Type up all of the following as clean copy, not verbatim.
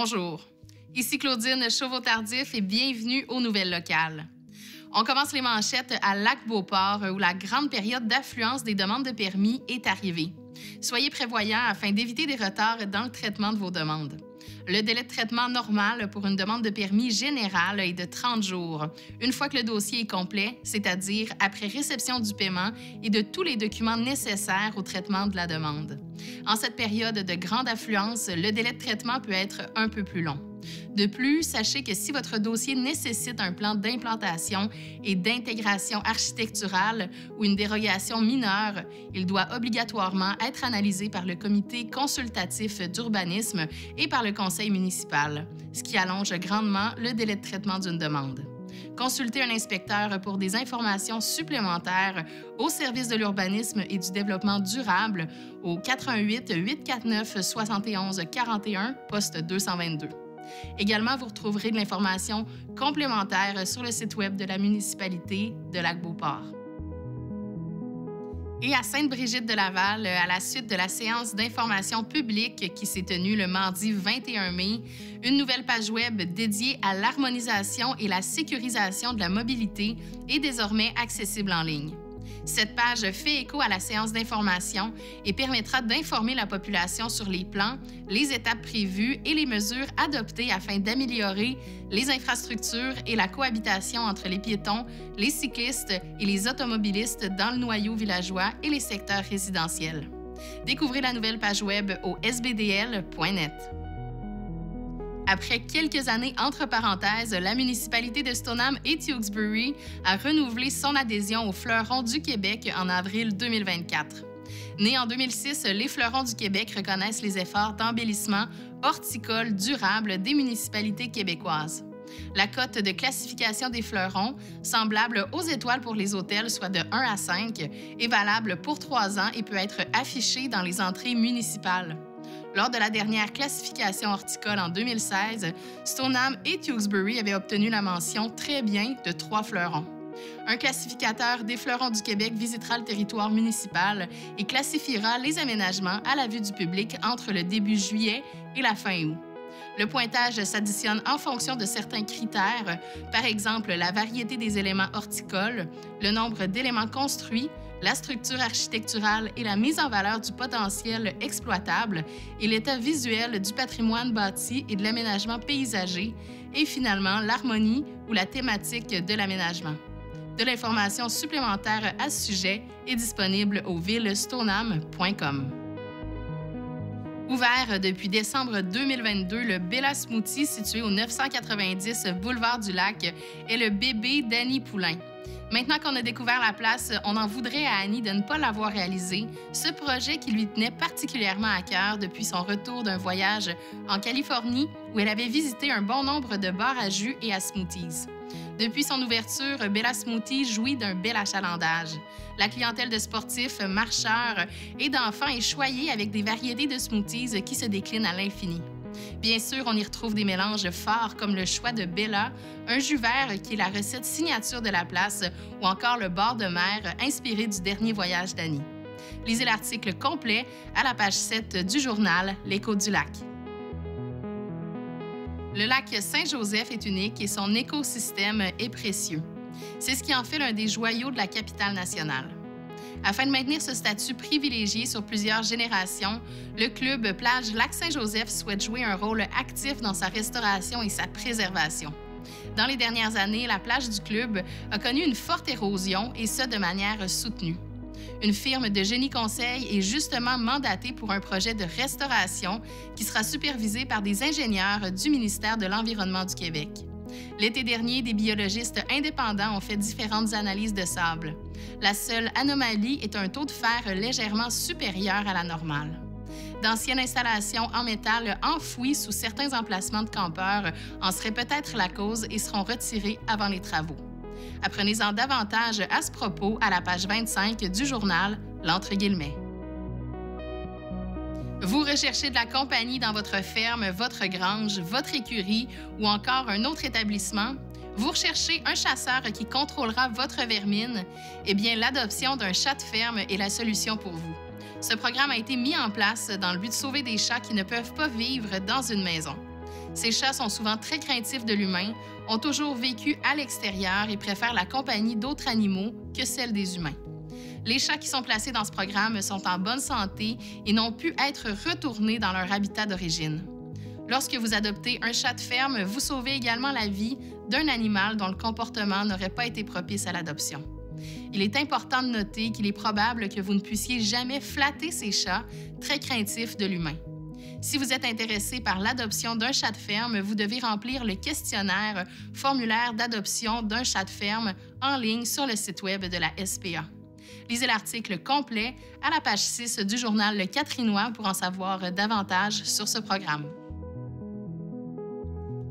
Bonjour, ici Claudine Chauveau-Tardif et bienvenue aux Nouvelles locales. On commence les manchettes à Lac-Beauport où la grande période d'affluence des demandes de permis est arrivée. Soyez prévoyants afin d'éviter des retards dans le traitement de vos demandes. Le délai de traitement normal pour une demande de permis générale est de 30 jours, une fois que le dossier est complet, c'est-à-dire après réception du paiement et de tous les documents nécessaires au traitement de la demande. En cette période de grande affluence, le délai de traitement peut être un peu plus long. De plus, sachez que si votre dossier nécessite un plan d'implantation et d'intégration architecturale ou une dérogation mineure, il doit obligatoirement être analysé par le comité consultatif d'urbanisme et par le conseil municipal, ce qui allonge grandement le délai de traitement d'une demande. Consultez un inspecteur pour des informations supplémentaires au service de l'urbanisme et du développement durable au 88 849 71 41 poste 222. Également, vous retrouverez de l'information complémentaire sur le site web de la municipalité de Lac-Beauport. Et à Sainte-Brigitte-de-Laval, à la suite de la séance d'information publique qui s'est tenue le mardi 21 mai, une nouvelle page web dédiée à l'harmonisation et la sécurisation de la mobilité est désormais accessible en ligne. Cette page fait écho à la séance d'information et permettra d'informer la population sur les plans, les étapes prévues et les mesures adoptées afin d'améliorer les infrastructures et la cohabitation entre les piétons, les cyclistes et les automobilistes dans le noyau villageois et les secteurs résidentiels. Découvrez la nouvelle page web au sbdl.net. Après quelques années entre parenthèses, la municipalité de Stoneham et Tewksbury a renouvelé son adhésion aux Fleurons du Québec en avril 2024. Nés en 2006, les Fleurons du Québec reconnaissent les efforts d'embellissement horticole durable des municipalités québécoises. La cote de classification des fleurons, semblable aux étoiles pour les hôtels, soit de 1 à 5, est valable pour 3 ans et peut être affichée dans les entrées municipales. Lors de la dernière classification horticole en 2016, Stoneham et Tewksbury avaient obtenu la mention « Très bien » de 3 fleurons. Un classificateur des Fleurons du Québec visitera le territoire municipal et classifiera les aménagements à la vue du public entre le début juillet et la fin août. Le pointage s'additionne en fonction de certains critères, par exemple la variété des éléments horticoles, le nombre d'éléments construits, la structure architecturale et la mise en valeur du potentiel exploitable et l'état visuel du patrimoine bâti et de l'aménagement paysager, et finalement l'harmonie ou la thématique de l'aménagement. De l'information supplémentaire à ce sujet est disponible au villestoneham.com. Ouvert depuis décembre 2022, le Bella Smoothie, situé au 990 Boulevard du Lac, est le bébé d'Annie Poulain. Maintenant qu'on a découvert la place, on en voudrait à Annie de ne pas l'avoir réalisé, ce projet qui lui tenait particulièrement à cœur depuis son retour d'un voyage en Californie où elle avait visité un bon nombre de bars à jus et à smoothies. Depuis son ouverture, Bella Smoothie jouit d'un bel achalandage. La clientèle de sportifs, marcheurs et d'enfants est choyée avec des variétés de smoothies qui se déclinent à l'infini. Bien sûr, on y retrouve des mélanges forts comme le choix de Bella, un jus vert qui est la recette signature de la place, ou encore le bord de mer inspiré du dernier voyage d'Annie. Lisez l'article complet à la page 7 du journal L'Écho du lac. Le lac Saint-Joseph est unique et son écosystème est précieux. C'est ce qui en fait l'un des joyaux de la capitale nationale. Afin de maintenir ce statut privilégié sur plusieurs générations, le club Plage Lac-Saint-Joseph souhaite jouer un rôle actif dans sa restauration et sa préservation. Dans les dernières années, la plage du club a connu une forte érosion et ce de manière soutenue. Une firme de génie conseil est justement mandatée pour un projet de restauration qui sera supervisé par des ingénieurs du ministère de l'Environnement du Québec. L'été dernier, des biologistes indépendants ont fait différentes analyses de sable. La seule anomalie est un taux de fer légèrement supérieur à la normale. D'anciennes installations en métal enfouies sous certains emplacements de campeurs en seraient peut-être la cause et seront retirées avant les travaux. Apprenez-en davantage à ce propos à la page 25 du journal L'Entre guillemets. Vous recherchez de la compagnie dans votre ferme, votre grange, votre écurie ou encore un autre établissement? Vous recherchez un chasseur qui contrôlera votre vermine? Eh bien, l'adoption d'un chat de ferme est la solution pour vous. Ce programme a été mis en place dans le but de sauver des chats qui ne peuvent pas vivre dans une maison. Ces chats sont souvent très craintifs de l'humain, ont toujours vécu à l'extérieur et préfèrent la compagnie d'autres animaux que celle des humains. Les chats qui sont placés dans ce programme sont en bonne santé et n'ont pu être retournés dans leur habitat d'origine. Lorsque vous adoptez un chat de ferme, vous sauvez également la vie d'un animal dont le comportement n'aurait pas été propice à l'adoption. Il est important de noter qu'il est probable que vous ne puissiez jamais flatter ces chats très craintifs de l'humain. Si vous êtes intéressé par l'adoption d'un chat de ferme, vous devez remplir le questionnaire « Formulaire d'adoption d'un chat de ferme » en ligne sur le site Web de la SPA. Lisez l'article complet à la page 6 du journal Le Catrinois pour en savoir davantage sur ce programme.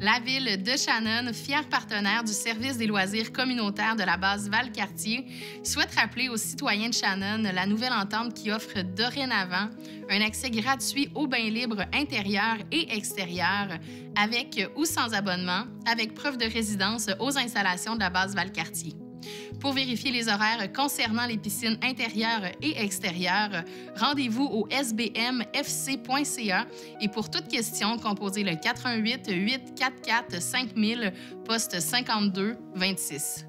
La ville de Shannon, fier partenaire du service des loisirs communautaires de la base Valcartier, souhaite rappeler aux citoyens de Shannon la nouvelle entente qui offre dorénavant un accès gratuit aux bains libres intérieurs et extérieurs, avec ou sans abonnement, avec preuve de résidence aux installations de la base Valcartier. Pour vérifier les horaires concernant les piscines intérieures et extérieures, rendez-vous au sbmfc.ca et pour toute question, composez le 418 844 5000 poste 52 26.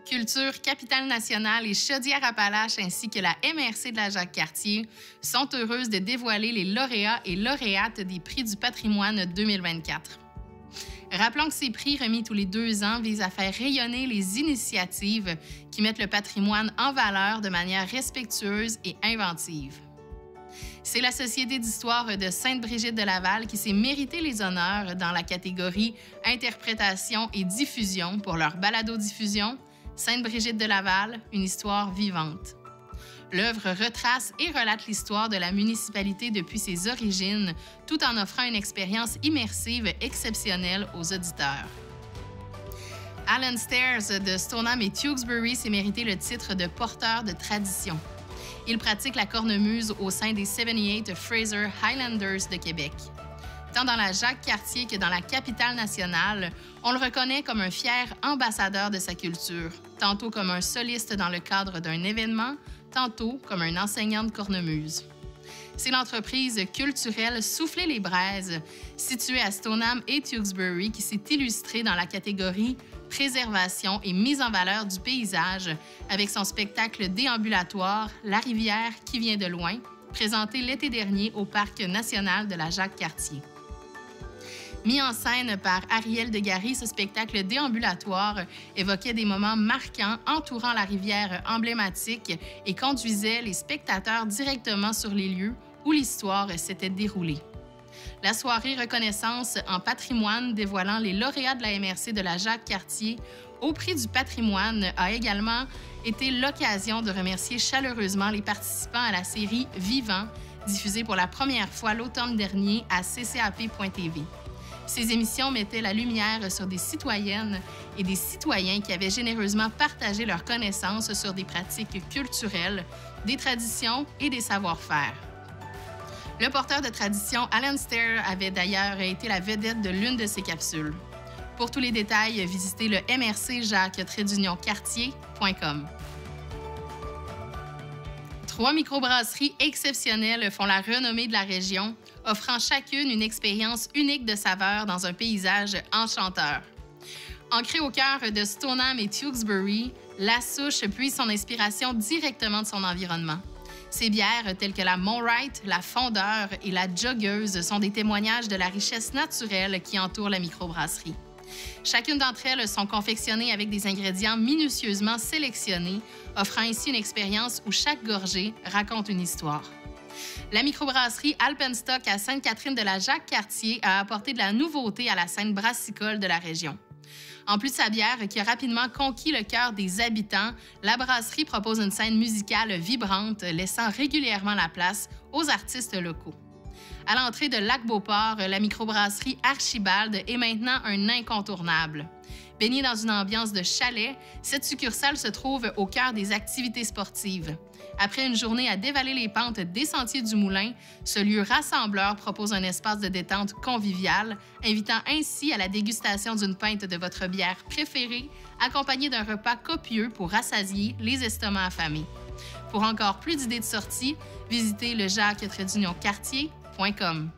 Culture, Capitale-Nationale et Chaudière-Appalaches ainsi que la MRC de la Jacques-Cartier sont heureuses de dévoiler les lauréats et lauréates des Prix du patrimoine 2024. Rappelons que ces prix remis tous les 2 ans visent à faire rayonner les initiatives qui mettent le patrimoine en valeur de manière respectueuse et inventive. C'est la Société d'histoire de Sainte-Brigitte de Laval qui s'est mérité les honneurs dans la catégorie Interprétation et diffusion pour leur balado-diffusion Sainte-Brigitte de Laval, une histoire vivante. L'œuvre retrace et relate l'histoire de la municipalité depuis ses origines, tout en offrant une expérience immersive exceptionnelle aux auditeurs. Alan Stairs de Stoneham et Tewkesbury s'est mérité le titre de porteur de tradition. Il pratique la cornemuse au sein des 78 Fraser Highlanders de Québec. Tant dans la Jacques-Cartier que dans la capitale nationale, on le reconnaît comme un fier ambassadeur de sa culture, tantôt comme un soliste dans le cadre d'un événement, tantôt comme un enseignant de cornemuse. C'est l'entreprise culturelle Souffler les Braises, située à Stoneham et Tewkesbury, qui s'est illustrée dans la catégorie préservation et mise en valeur du paysage avec son spectacle déambulatoire La rivière qui vient de loin, présenté l'été dernier au Parc national de la Jacques-Cartier. Mis en scène par Ariel Degary, ce spectacle déambulatoire évoquait des moments marquants entourant la rivière emblématique et conduisait les spectateurs directement sur les lieux où l'histoire s'était déroulée. La soirée reconnaissance en patrimoine dévoilant les lauréats de la MRC de la Jacques-Cartier au prix du patrimoine a également été l'occasion de remercier chaleureusement les participants à la série Vivant, diffusée pour la première fois l'automne dernier à ccap.tv. Ces émissions mettaient la lumière sur des citoyennes et des citoyens qui avaient généreusement partagé leurs connaissances sur des pratiques culturelles, des traditions et des savoir-faire. Le porteur de tradition, Alan Stair, avait d'ailleurs été la vedette de l'une de ces capsules. Pour tous les détails, visitez le mrcjacques-cartier.com. 3 microbrasseries exceptionnelles font la renommée de la région, offrant chacune une expérience unique de saveurs dans un paysage enchanteur. Ancrée au cœur de Stoneham et Tewkesbury, La Souche puise son inspiration directement de son environnement. Ces bières, telles que la Monwright, la Fondeur et la Joggeuse, sont des témoignages de la richesse naturelle qui entoure la microbrasserie. Chacune d'entre elles sont confectionnées avec des ingrédients minutieusement sélectionnés, offrant ainsi une expérience où chaque gorgée raconte une histoire. La microbrasserie Alpenstock à Sainte-Catherine de la Jacques-Cartier a apporté de la nouveauté à la scène brassicole de la région. En plus de sa bière qui a rapidement conquis le cœur des habitants, la brasserie propose une scène musicale vibrante, laissant régulièrement la place aux artistes locaux. À l'entrée de Lac-Beauport, la microbrasserie Archibald est maintenant un incontournable. Baignée dans une ambiance de chalet, cette succursale se trouve au cœur des activités sportives. Après une journée à dévaler les pentes des Sentiers du Moulin, ce lieu rassembleur propose un espace de détente convivial, invitant ainsi à la dégustation d'une pinte de votre bière préférée, accompagnée d'un repas copieux pour rassasier les estomacs affamés. Pour encore plus d'idées de sortie, visitez le jacques-cartier.com.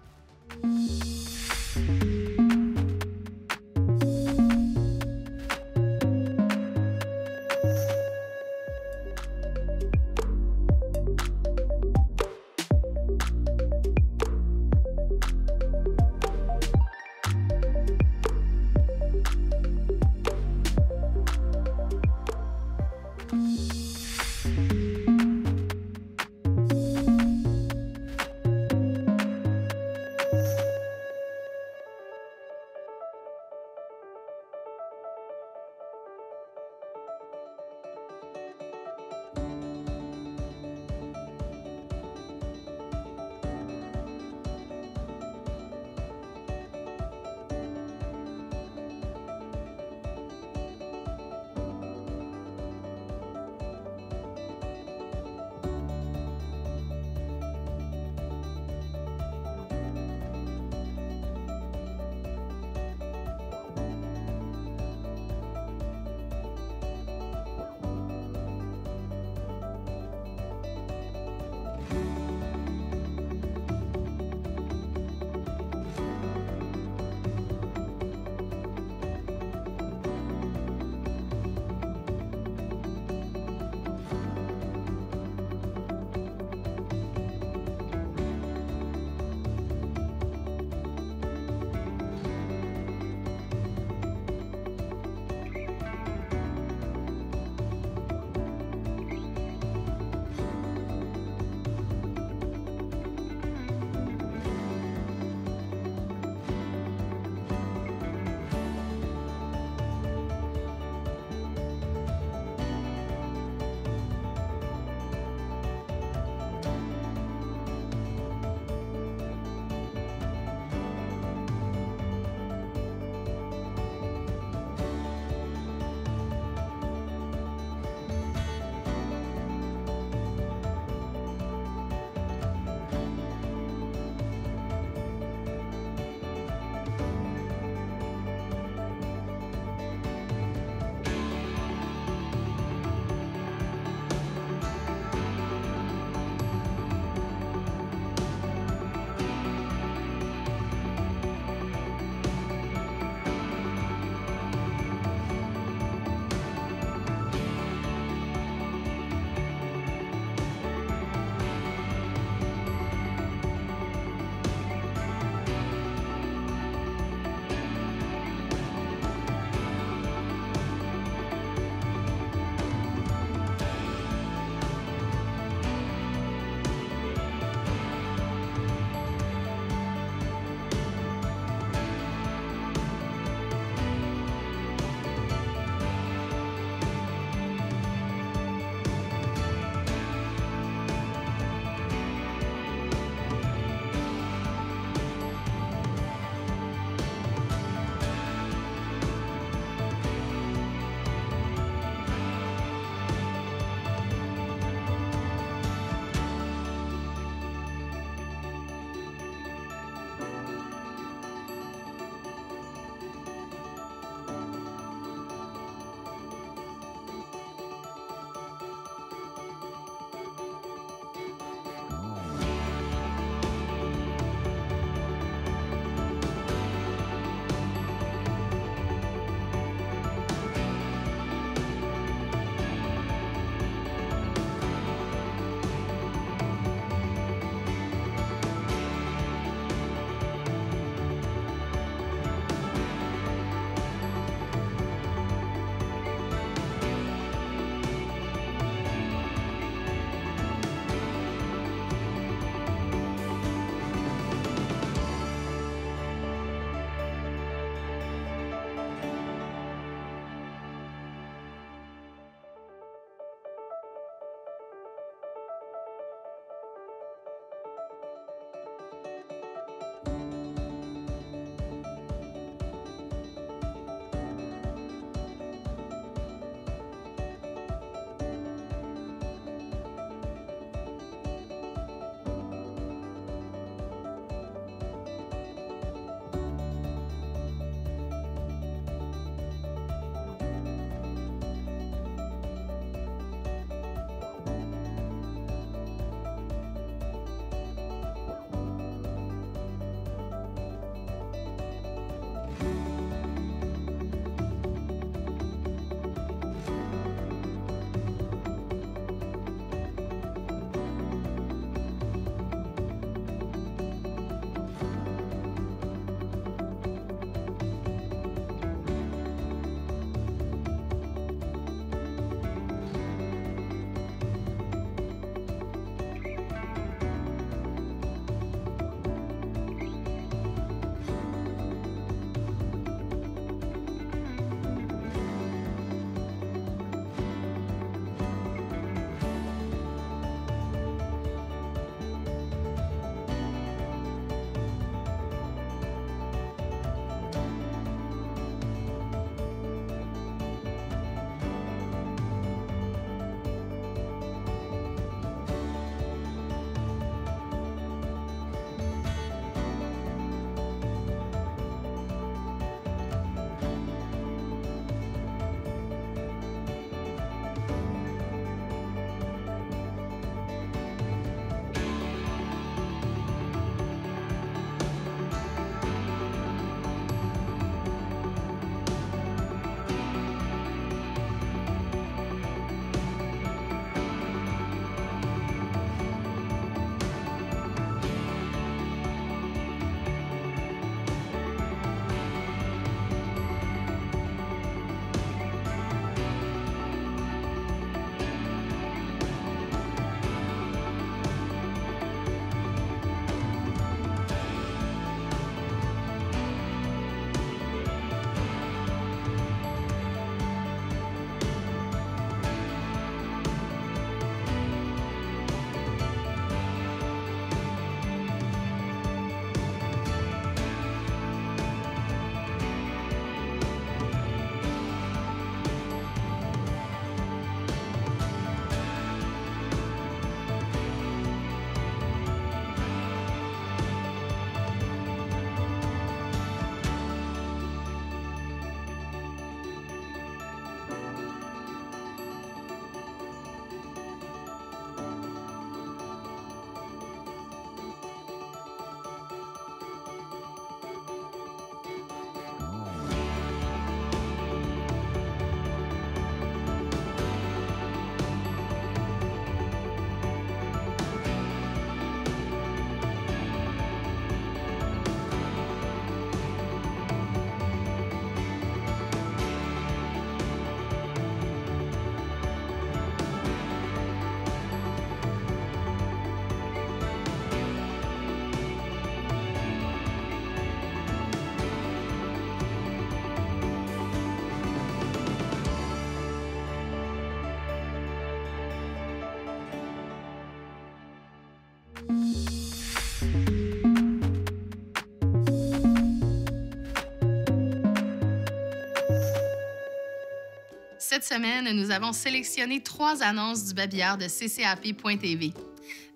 Cette semaine, nous avons sélectionné 3 annonces du babillard de ccap.tv.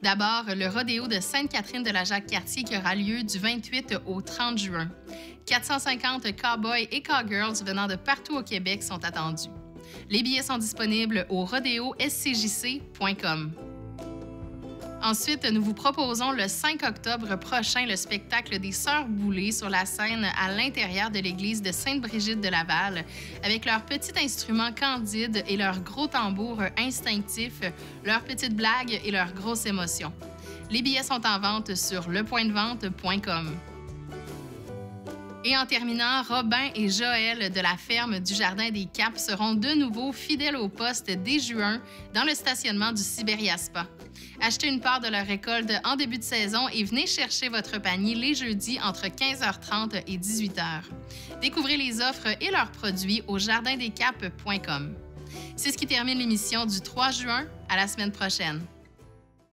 D'abord, le rodéo de Sainte-Catherine-de-la-Jacques-Cartier qui aura lieu du 28 au 30 juin. 450 cowboys et cowgirls venant de partout au Québec sont attendus. Les billets sont disponibles au rodéoscjc.com. Ensuite, nous vous proposons le 5 octobre prochain le spectacle des Sœurs Boulay sur la scène à l'intérieur de l'église de Sainte-Brigitte de Laval, avec leurs petits instruments candides et leurs gros tambours instinctifs, leurs petites blagues et leurs grosses émotions. Les billets sont en vente sur lepointdevente.com. Et en terminant, Robin et Joël de la ferme du Jardin des Caps seront de nouveau fidèles au poste dès juin dans le stationnement du Sibéria Spa. Achetez une part de leur récolte en début de saison et venez chercher votre panier les jeudis entre 15h30 et 18h. Découvrez les offres et leurs produits au jardindescaps.com. C'est ce qui termine l'émission du 3 juin. À la semaine prochaine.